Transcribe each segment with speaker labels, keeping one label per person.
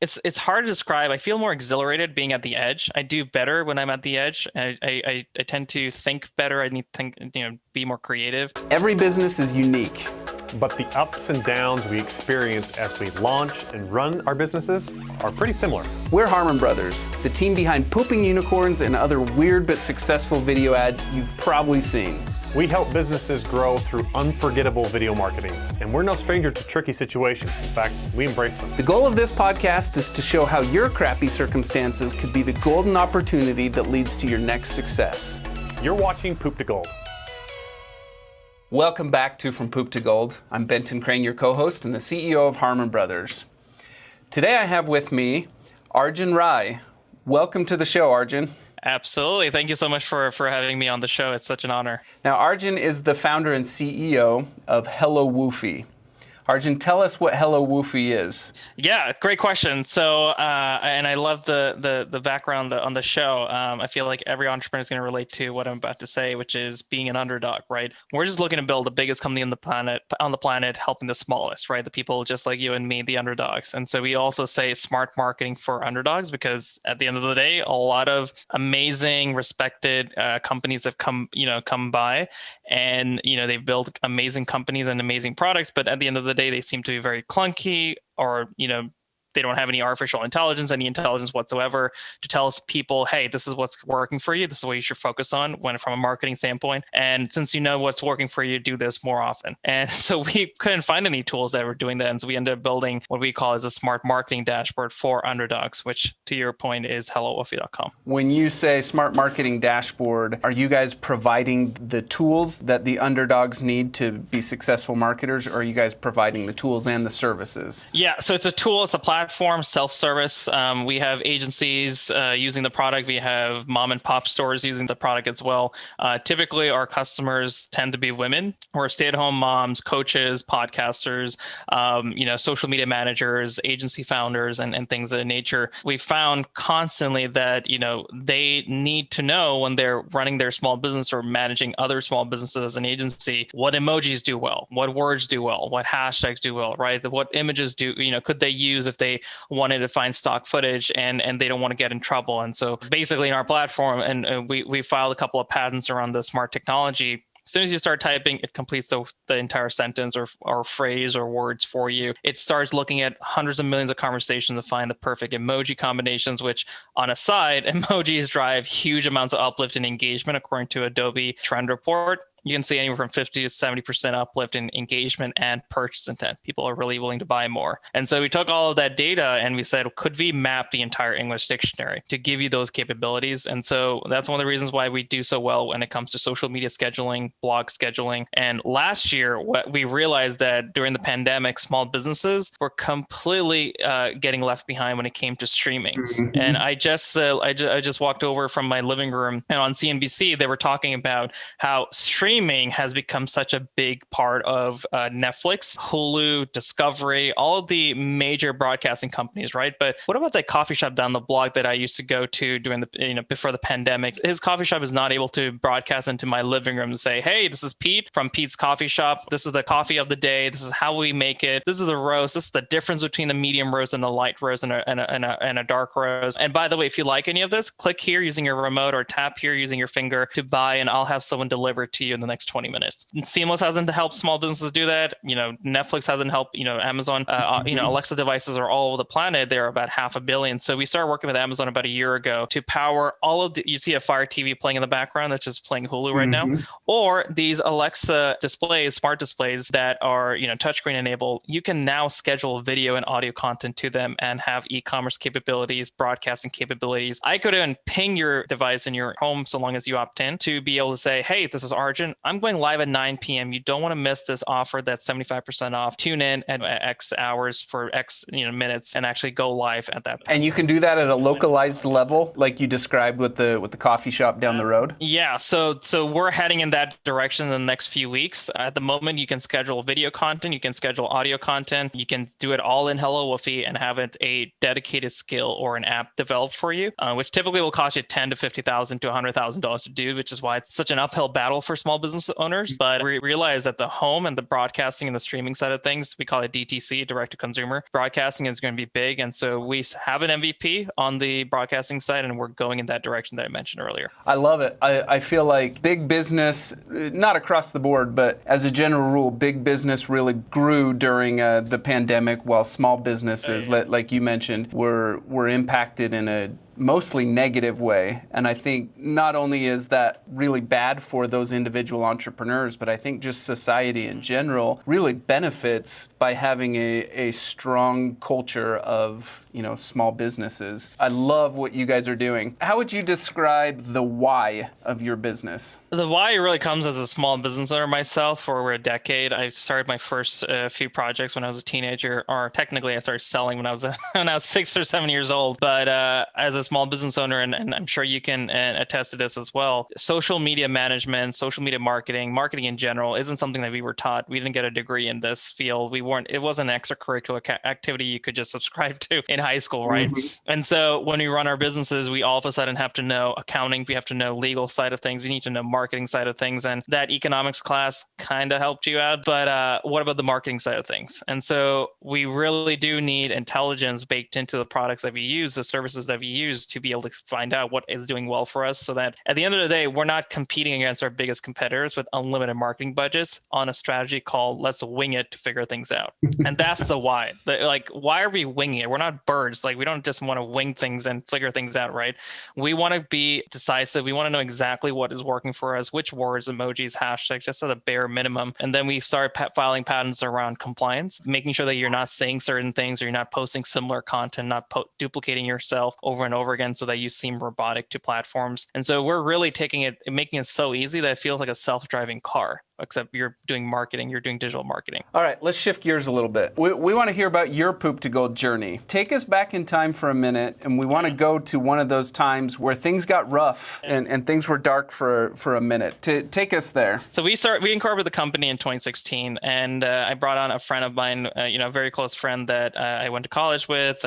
Speaker 1: It's hard to describe. I feel more exhilarated being at the edge. I do better when I'm at the edge. I tend to think better. I need to think, be more creative.
Speaker 2: Every business is unique.
Speaker 3: But the ups and downs we experience as we launch and run our businesses are pretty similar.
Speaker 2: We're Harmon Brothers, the team behind Pooping Unicorns and other weird but successful video ads you've probably seen.
Speaker 3: We help businesses grow through unforgettable video marketing, and we're no stranger to tricky situations. In fact, we embrace them.
Speaker 2: The goal of this podcast is to show how your crappy circumstances could be the golden opportunity that leads to your next success.
Speaker 3: You're watching Poop to Gold.
Speaker 2: Welcome back to From Poop to Gold. I'm Benton Crane, your co-host and the CEO of Harmon Brothers. Today I have with me Arjun Rai. Welcome to the show, Arjun.
Speaker 1: Absolutely. Thank you so much for having me on the show. It's such an honor.
Speaker 2: Now, Arjun is the founder and CEO of HelloWoofy. Arjun, tell us what HelloWoofy is.
Speaker 1: Yeah, great question. So, and I love the background on the show. I feel like every entrepreneur is going to relate to what I'm about to say, which is being an underdog, right? We're just looking to build the biggest company on the planet, helping the smallest, right? The people just like you and me, the underdogs. And so we also say smart marketing for underdogs, because at the end of the day, a lot of amazing, respected companies have come by, and they've built amazing companies and amazing products, but at the end of the day, they seem to be very clunky, or they don't have any artificial intelligence, any intelligence whatsoever to tell us people, hey, this is what's working for you. This is what you should focus on from a marketing standpoint. And since you know what's working for you, do this more often. And so we couldn't find any tools that were doing that. And so we ended up building what we call as a smart marketing dashboard for underdogs, which to your point is HelloWoofy.com.
Speaker 2: When you say smart marketing dashboard, are you guys providing the tools that the underdogs need to be successful marketers, or are you guys providing the tools and the services?
Speaker 1: Yeah, so it's a tool, it's a platform, self-service. We have agencies using the product. We have mom and pop stores using the product as well. Typically, our customers tend to be women who are stay-at-home moms, coaches, podcasters, social media managers, agency founders, and things of that nature. We found constantly that, they need to know when they're running their small business or managing other small businesses as an agency, what emojis do well, what words do well, what hashtags do well, right? What images could they use if they wanted to find stock footage and they don't want to get in trouble. And so basically in our platform, and we filed a couple of patents around the smart technology. As soon as you start typing, it completes the entire sentence or phrase or words for you. It starts looking at hundreds of millions of conversations to find the perfect emoji combinations, which on a side, emojis drive huge amounts of uplift in engagement, according to Adobe Trend Report. You can see anywhere from 50 to 70% uplift in engagement and purchase intent. People are really willing to buy more. And so we took all of that data and we said, could we map the entire English dictionary to give you those capabilities? And so that's one of the reasons why we do so well when it comes to social media scheduling, blog scheduling. And last year, what we realized that during the pandemic, small businesses were completely getting left behind when it came to streaming. Mm-hmm. And I just walked over from my living room, and on CNBC, they were talking about how streaming has become such a big part of Netflix, Hulu, Discovery, all of the major broadcasting companies, right? But what about that coffee shop down the block that I used to go to during before the pandemic? His coffee shop is not able to broadcast into my living room and say, hey, this is Pete from Pete's Coffee Shop. This is the coffee of the day. This is how we make it. This is the roast. This is the difference between the medium roast and the light roast and a dark roast. And by the way, if you like any of this, click here using your remote or tap here using your finger to buy, and I'll have someone deliver it to you in the next 20 minutes. Seamless hasn't helped small businesses do that. Netflix hasn't helped, Amazon, Alexa devices are all over the planet. They're about 500 million. So we started working with Amazon about a year ago to power all of you see a Fire TV playing in the background that's just playing Hulu right now, or these Alexa displays, smart displays that are, touchscreen enabled. You can now schedule video and audio content to them and have e-commerce capabilities, broadcasting capabilities. I could even ping your device in your home so long as you opt in to be able to say, hey, this is Arjun. I'm going live at 9 p.m. You don't want to miss this offer that's 75% off. Tune in at X hours for X minutes and actually go live at that.
Speaker 2: And you can do that at a localized level, like you described with the coffee shop down the road?
Speaker 1: Yeah, so we're heading in that direction in the next few weeks. At the moment, you can schedule video content, you can schedule audio content, you can do it all in HelloWoofy and have it a dedicated skill or an app developed for you, which typically will cost you $10,000 to $50,000 to $100,000 to do, which is why it's such an uphill battle for small small business owners, but we realized that the home and the broadcasting and the streaming side of things, we call it DTC, direct to consumer, broadcasting is going to be big. And so we have an MVP on the broadcasting side, and we're going in that direction that I mentioned earlier.
Speaker 2: I love it. I feel like big business, not across the board, but as a general rule, big business really grew during the pandemic, while small businesses, like you mentioned, were impacted in a mostly negative way. And I think not only is that really bad for those individual entrepreneurs, but I think just society in general really benefits by having a strong culture of, small businesses. I love what you guys are doing. How would you describe the why of your business?
Speaker 1: The why really comes as a small business owner myself for over a decade. I started my first few projects when I was a teenager, or technically I started selling when I was 6 or 7 years old. But as a small business owner, and I'm sure you can attest to this as well, social media management, social media marketing in general isn't something that we were taught. We didn't get a degree in this field. It wasn't an extracurricular activity you could just subscribe to in high school, right? Mm-hmm. And so when we run our businesses, we all of a sudden have to know accounting, we have to know legal side of things, we need to know marketing side of things, and that economics class kind of helped you out. But what about the marketing side of things? And so we really do need intelligence baked into the products that we use, the services that we use, to be able to find out what is doing well for us, so that at the end of the day, we're not competing against our biggest competitors with unlimited marketing budgets on a strategy called let's wing it to figure things out. And that's the why. Why are we winging it? We're not birds. We don't just want to wing things and figure things out, right? We want to be decisive. We want to know exactly what is working for us, which words, emojis, hashtags, just at a bare minimum. And then we start filing patents around compliance, making sure that you're not saying certain things, or you're not posting similar content, not duplicating yourself over and over again so that you seem robotic to platforms. And so we're really making it so easy that it feels like a self-driving car, except you're doing marketing, you're doing digital marketing.
Speaker 2: All right, let's shift gears a little bit. We want to hear about your poop to gold journey. Take us back in time for a minute, and we want to go to one of those times where things got rough and things were dark for a minute. Take us there.
Speaker 1: So we incorporated the company in 2016, and I brought on a friend of mine, a very close friend that I went to college with.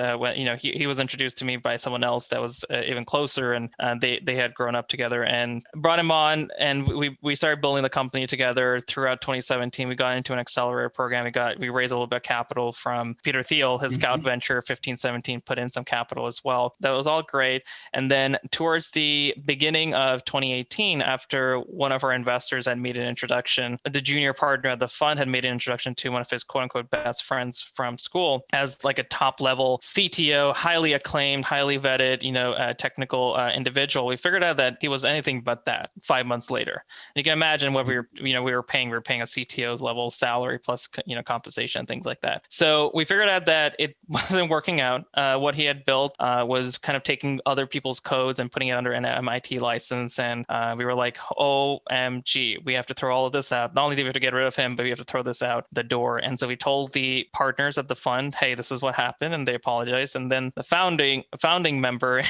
Speaker 1: He was introduced to me by someone else that was even closer, and they had grown up together, and brought him on, and we started building the company together. Throughout 2017, we got into an accelerator program. We raised a little bit of capital from Peter Thiel, his Scout Venture 15-17, put in some capital as well. That was all great. And then towards the beginning of 2018, after one of our investors had made an introduction, the junior partner of the fund had made an introduction to one of his quote unquote best friends from school as like a top level CTO, highly acclaimed, highly vetted, technical individual. We figured out that he was anything but that 5 months later. And you can imagine what we were paying a CTO's level salary plus compensation and things like that. So we figured out that it wasn't working out. What he had built was kind of taking other people's codes and putting it under an MIT license. And we were like, OMG, we have to throw all of this out. Not only do we have to get rid of him, but we have to throw this out the door. And so we told the partners of the fund, hey, this is what happened, and they apologized. And then the founding member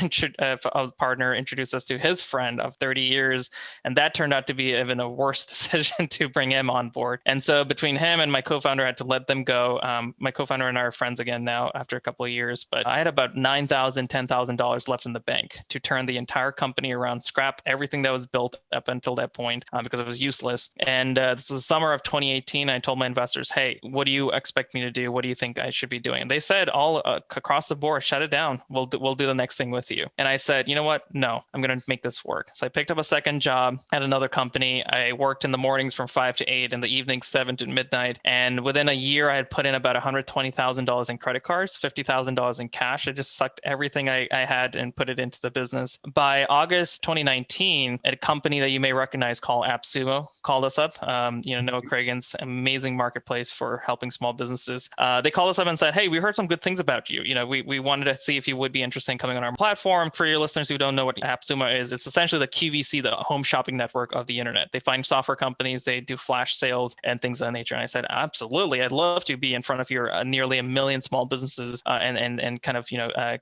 Speaker 1: partner introduced us to his friend of 30 years, and that turned out to be even a worse decision to bring him on board. And so between him and my co-founder, I had to let them go. My co-founder and I are friends again now after a couple of years, but I had about $9,000, $10,000 left in the bank to turn the entire company around, scrap everything that was built up until that point because it was useless. And this was the summer of 2018. I told my investors, hey, what do you expect me to do? What do you think I should be doing? And they said all across the board, shut it down. We'll do the next thing with you. And I said, you know what? No, I'm going to make this work. So I picked up a second job at another company. I worked in the mornings from 5 to 8, in the evenings 7 to midnight. And within a year, I had put in about $120,000 in credit cards, $50,000 in cash. I just sucked everything I had and put it into the business. By August 2019, a company that you may recognize called AppSumo called us up. Noah Cragen's amazing marketplace for helping small businesses. They called us up and said, hey, we heard some good things about you. We wanted to see if you would be interested in coming on our platform. For your listeners who don't know what AppSumo is, it's essentially the QVC, the home shopping network of the internet. They find software companies, Tuesday, do flash sales and things of that nature. And I said, absolutely, I'd love to be in front of your nearly 1 million small businesses and kind of,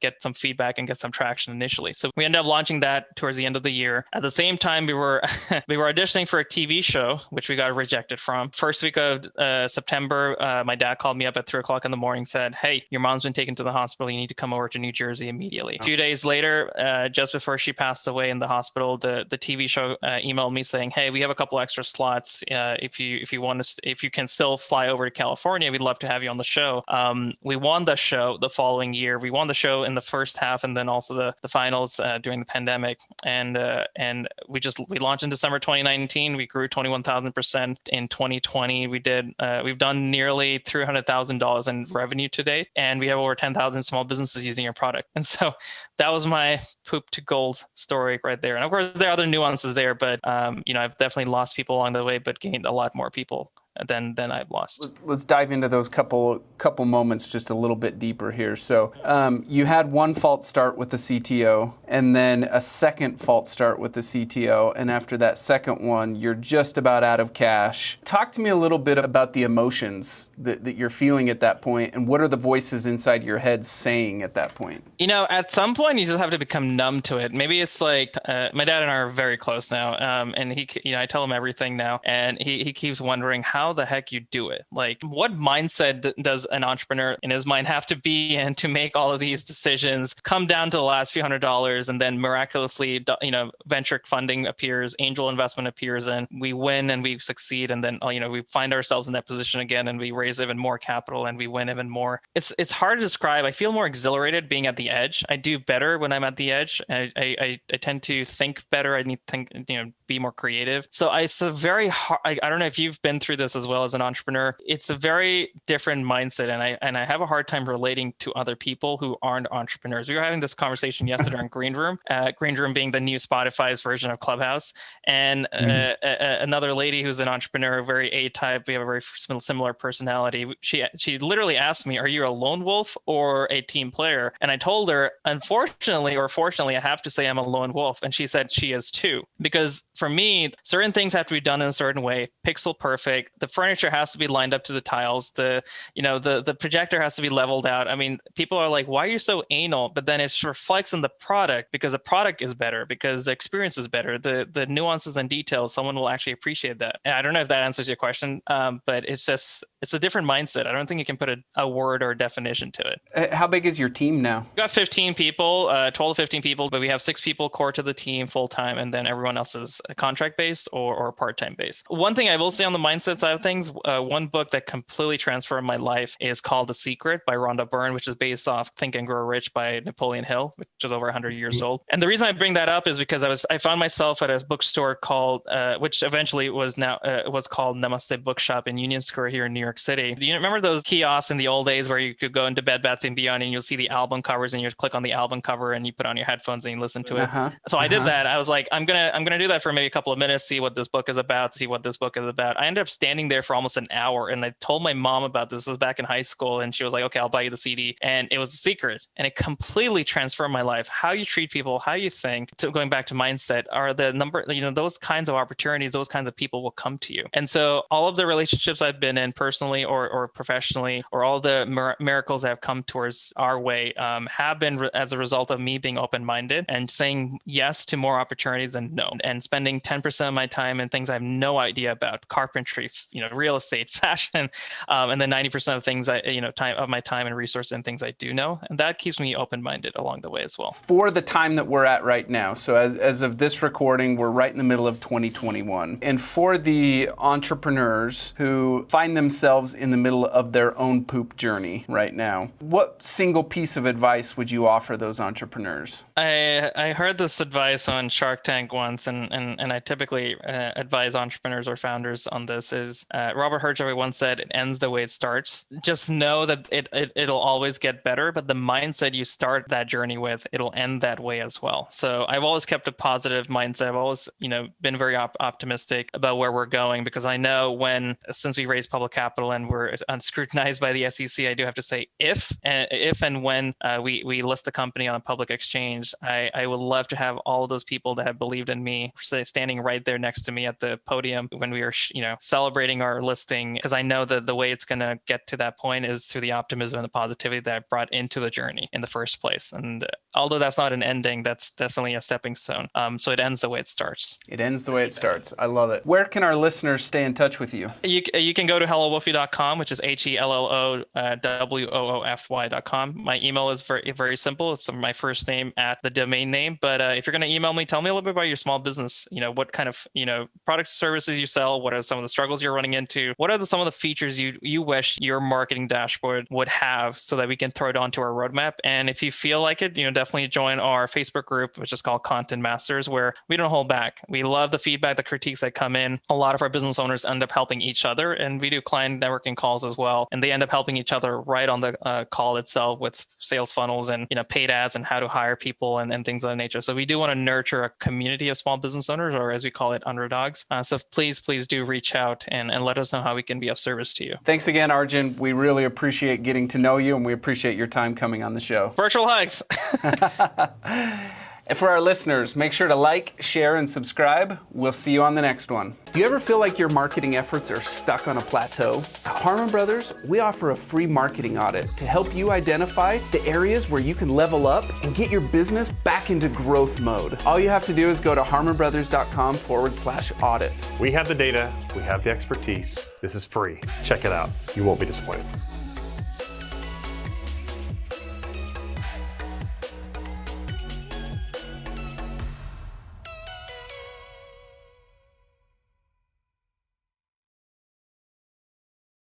Speaker 1: get some feedback and get some traction initially. So we ended up launching that towards the end of the year. At the same time, we were auditioning for a TV show, which we got rejected from. First week of September, my dad called me up at 3:00 in the morning, said, hey, your mom's been taken to the hospital. You need to come over to New Jersey immediately. A few days later, just before she passed away in the hospital, the TV show emailed me saying, hey, we have a couple extra slots. If you can still fly over to California, we'd love to have you on the show. We won the show the following year. We won the show in the first half and then also the finals during the pandemic. And we launched in December 2019. We grew 21,000% in 2020. We've done nearly $300,000 in revenue to date, and we have over 10,000 small businesses using our product. And so that was my poop to gold story right there. And of course, there are other nuances there, but I've definitely lost people along the way, but gained a lot more people than I've lost.
Speaker 2: Let's dive into those couple moments just a little bit deeper here. So you had one false start with the CTO and then a second false start with the CTO. And after that second one, you're just about out of cash. Talk to me a little bit about the emotions that you're feeling at that point, and what are the voices inside your head saying at that point?
Speaker 1: At some point, you just have to become numb to it. Maybe it's like my dad and I are very close now, and I tell him everything now, and he keeps wondering how the heck you do it. Like, what mindset does an entrepreneur in his mind have to be in to make all of these decisions, come down to the last few $100s, and then miraculously, venture funding appears, angel investment appears, and we win and we succeed, and then we find ourselves in that position again, and we raise even more capital and we win even more. It's hard to describe. I feel more exhilarated being at the edge. I do better when I'm at the edge. I tend to think better. I need to think, be more creative. So it's a very hard. I don't know if you've been through this as well as an entrepreneur. It's a very different mindset, and I have a hard time relating to other people who aren't entrepreneurs. We were having this conversation yesterday on Green Room. Green Room being the new Spotify's version of Clubhouse, and another lady who's an entrepreneur, very A-type. We have a very similar personality. She literally asked me, "Are you a lone wolf or a team player?" And I told her, unfortunately or fortunately, I have to say I'm a lone wolf. And she said she is too, because for me, certain things have to be done in a certain way, pixel perfect. The furniture has to be lined up to the tiles. The projector has to be leveled out. I mean, people are like, "Why are you so anal?" But then it reflects on the product, because the product is better, because the experience is better. The nuances and details, someone will actually appreciate that. And I don't know if that answers your question, but it's a different mindset. I don't think you can put a word or a definition to it.
Speaker 2: How big is your team now?
Speaker 1: We've got 15 people, 12 to 15 people, but we have 6 people core to the team full time, and then everyone else is contract based or part-time based. One thing I will say on the mindset side of things, one book that completely transformed my life is called The Secret by Rhonda Byrne, which is based off Think and Grow Rich by Napoleon Hill, which is over 100 years old. And the reason I bring that up is because I found myself at a bookstore called, which eventually was called Namaste Bookshop in Union Square here in New York City. Do you remember those kiosks in the old days where you could go into Bed Bath & Beyond and you'll see the album covers and you click on the album cover and you put on your headphones and you listen to it? So I did that. I was like, I'm gonna do that for maybe a couple of minutes, see what this book is about, I ended up standing there for almost an hour, and I told my mom about this. This was back in high school, and she was like, "Okay, I'll buy you the CD." And it was The Secret, and it completely transformed my life. How you treat people, how you think, going back to mindset, are the number, those kinds of opportunities, those kinds of people will come to you. And so all of the relationships I've been in personally or professionally, or all the miracles that have come towards our way have been as a result of me being open-minded and saying yes to more opportunities than no, and spending 10% of my time in things I have no idea about: carpentry, real estate, fashion, and then 90% of things of my time and resources and things I do know. And that keeps me open-minded along the way as well.
Speaker 2: For the time that we're at right now, so as of this recording, we're right in the middle of 2021. And for the entrepreneurs who find themselves in the middle of their own poop journey right now, what single piece of advice would you offer those entrepreneurs?
Speaker 1: I heard this advice on Shark Tank once, and I typically advise entrepreneurs or founders on this, is is Robert Herjavec once said, it ends the way it starts. Just know that it'll always get better, but the mindset you start that journey with, it'll end that way as well. So I've always kept a positive mindset. I've always, been very optimistic about where we're going, because I know since we raised public capital and we're scrutinized by the SEC, I do have to say if and when we list the company on a public exchange, I would love to have all of those people that have believed in me standing right there next to me at the podium when we are, celebrating our listing, because I know that the way it's going to get to that point is through the optimism and the positivity that I brought into the journey in the first place. And although that's not an ending, that's definitely a stepping stone. So it ends the way it starts.
Speaker 2: It ends the way it starts. I love it. Where can our listeners stay in touch with you?
Speaker 1: You can go to HelloWoofy.com, which is HelloWoofy.com. My email is very, very simple. It's my first name at the domain name. But if you're going to email me, tell me a little bit about your small business. What kind of products, services you sell. What are some of the struggles you're running into? What are some of the features you wish your marketing dashboard would have, so that we can throw it onto our roadmap? And if you feel like it, definitely join our Facebook group, which is called Content Masters, where we don't hold back. We love the feedback, the critiques that come in. A lot of our business owners end up helping each other, and we do client networking calls as well. And they end up helping each other right on the call itself with sales funnels and paid ads and how to hire people and things of that nature. So we do want to nurture a community of small business owners, or as we call it, Underdogs. So please do reach out and let us know how we can be of service to you.
Speaker 2: Thanks again, Arjun. We really appreciate getting to know you, and we appreciate your time coming on the show.
Speaker 1: Virtual hugs.
Speaker 2: And for our listeners, make sure to like, share, and subscribe. We'll see you on the next one. Do you ever feel like your marketing efforts are stuck on a plateau? At Harmon Brothers, we offer a free marketing audit to help you identify the areas where you can level up and get your business back into growth mode. All you have to do is go to harmonbrothers.com/audit.
Speaker 3: We have the data, we have the expertise. This is free. Check it out. You won't be disappointed.